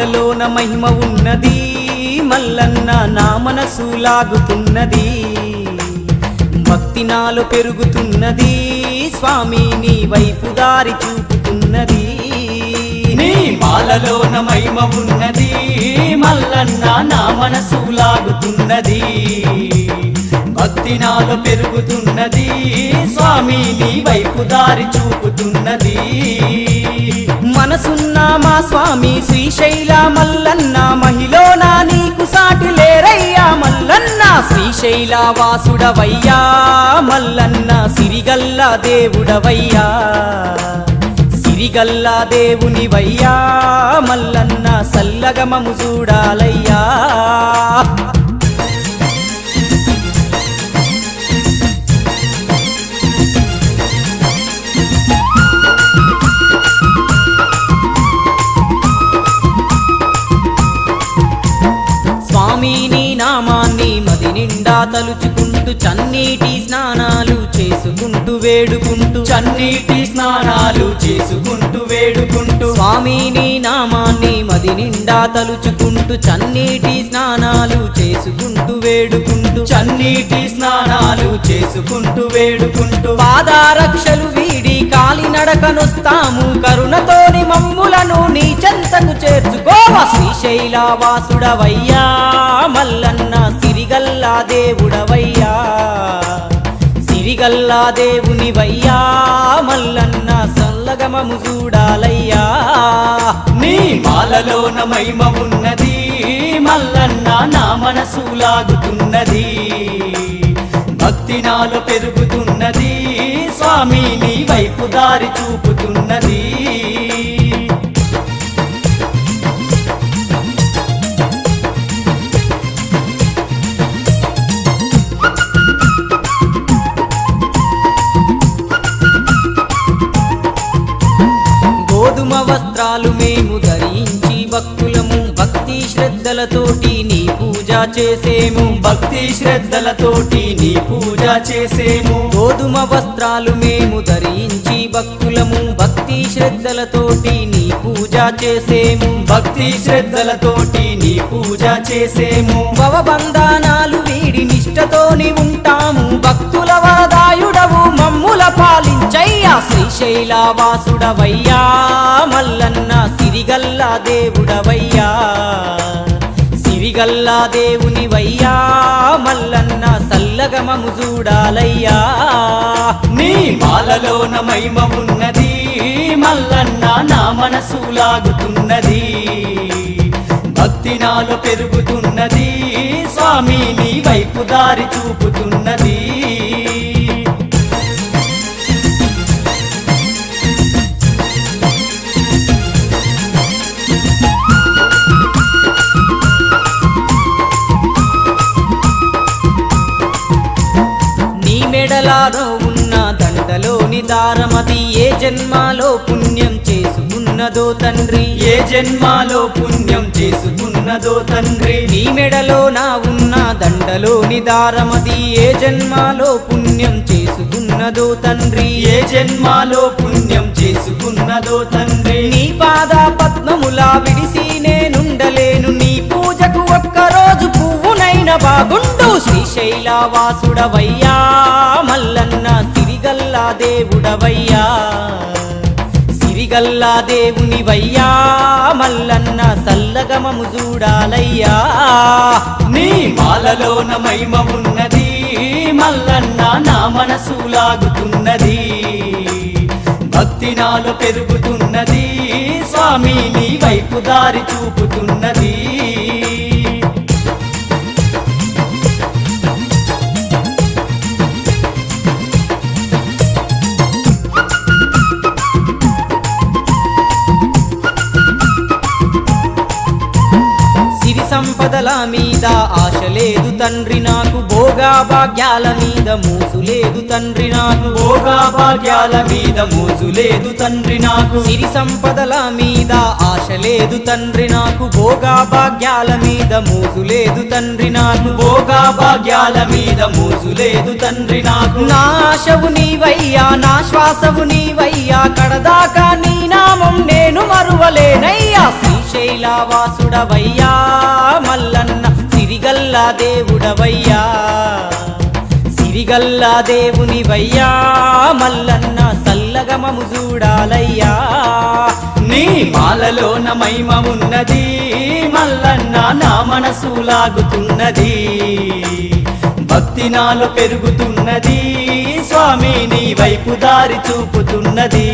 మాలలోన మహిమ ఉన్నది మల్లన్న నా మనసు లాగుతున్నది భక్తి నాలో పెరుగుతున్నది స్వామి నీ వైపు దారి చూపుతున్నది నీ మాలలోన మహిమ ఉన్నది మల్లన్న నా మనసు లాగుతున్నది భక్తి నాలో పెరుగుతున్నది స్వామి నీ వైపు దారి చూపుతున్నది మనసున్న మా స్వామి శ్రీశైల మల్లన్న మహిలోన నీకు సాటి లేరయ్యా మల్లన్న శ్రీశైల వాసుడవయ్యా మల్లన్న సిరిగల్ల దేవుడవయ్యా సిరిగల్ల దేవునివయ్యా మల్లన్న సల్లగమము చూడాలయ్యా స్వామి నీ నామాన్ని మది నిండా తలుచుకుంటూ చన్నీటి స్నానాలు చేసుకుంటూ వేడుకుంటూ చన్నీటి స్నానాలు చేసుకుంటూ వేడుకుంటూ స్వామి నీ నామాన్ని మది నిండా తలుచుకుంటూ చన్నీటి స్నానాలు చేసుకుంటూ వేడుకుంటూ చన్నీటి స్నానాలు చేసుకుంటూ వేడుకుంటూ పాదారక్షలు వీడి కాలినడకనొస్తాము కరుణతోని మమ్ములను నీ చెంతకు చేర్చుకోవ శ్రీశైల వాసుడవయ్యా మల్లన్న సిరిగల్లా దేవుడవయ్యా సిరిగల్లా దేవునివయ్యా మల్లన్న సల్లగమము చూడాలయ్యా నీ మాలలోన మహిమ ఉన్నది మల్లన్న నా మనసు లాగుతున్నది భక్తి నాలో పెరుగుతున్నది స్వామి నీ వైపు దారి చూపుతున్నది గోధుమ వస్త్రాలు మేము ధరించి భక్తులము భక్తి శ్రద్ధలతోటి నీ పూజ చేసేము భక్తి శ్రద్ధలతోటి నీ పూజ చేసేము గోధుమ వస్త్రాలు మేము ధరించి భక్తులము భక్తి శ్రద్ధలతోటి నీ పూజ చేసేము భక్తి శ్రద్ధలతోటి నీ పూజ చేసేము భవబంధనాలు వీడి నిష్టతోని ఉంటాము భక్తుల వరదాయుడవు మమ్ముల పాలించయ్యా శ్రీశైల వాసుడవయ్యా మల్లన్న సిరిగల్లా దేవుడవయ్యా సిరిగల్లా దేవునివయ్యా మల్లన్న సల్లగమము చూడాలయ్యా నీ మాలలోన మహిమ ఉన్నది మల్లన్న నా మనసు లాగుతున్నది భక్తి నాలో పెరుగుతున్నది స్వామి నీ వైపు దారి చూపుతున్నది మెడలాలో ఉన్న దండలోని దారమది ఏ జన్మాలో పుణ్యం చేసుకున్నదో తండ్రి ఏ జన్మాలో పుణ్యం చేసుకున్నదో తండ్రి నీ మెడలో నా ఉన్న దండలోని దారమది ఏ జన్మాలో పుణ్యం చేసుకున్నదో తండ్రి ఏ జన్మాలో పుణ్యం చేసుకున్నదో తండ్రి నీ పాద పద్మములా విడిసి నేనుండలేను నీ పూజకు ఒక్కరోజు పువ్వునైన బాగుండు శ్రీశైల వాసుడవయ్యా మల్లన్న సిరిగల్లా దేవుడవయ్యా సిరిగల్లా దేవునివయ్యా మల్లన్న సల్లగమము చూడాలయ్యా నీ మాలలోన మహిమ ఉన్నది మల్లన్న నా మనసు లాగుతున్నది భక్తి నాలో పెరుగుతున్నది స్వామి నీ వైపు దారి చూపుతున్నది సంపదల మీద ఆశ లేదు తండ్రి నాకు భోగా భాగ్యాల మీద మోసు లేదు తండ్రి నాకు భోగా భాగ్యాల మీద మోసు లేదు తండ్రి నాకు సిరి సంపదల మీద ఆశ లేదు తండ్రి నాకు భోగా భాగ్యాల మీద మోసు లేదు తండ్రి నాకు భోగా భాగ్యాల మీద మోసు లేదు తండ్రి నాకు నా ఆశవు నీవయ్యా నా శ్వాసవు నీవయ్యా కడదాకా నీ నామ నామం నేను మరువలేనయ్యా శ్రీశైలవాసుడవయ్యా మల్లన్న సిరిగల్లా దేవుడవయ్యా సిరిగల్లా దేవునివయ్యా మల్లన్న సల్లగమము చూడాలయ్యా నీ మాలలోన మహిమ ఉన్నది మల్లన్న నా మనసు లాగుతున్నది భక్తి నాలో పెరుగుతున్నది స్వామి నీ వైపు దారి చూపుతున్నది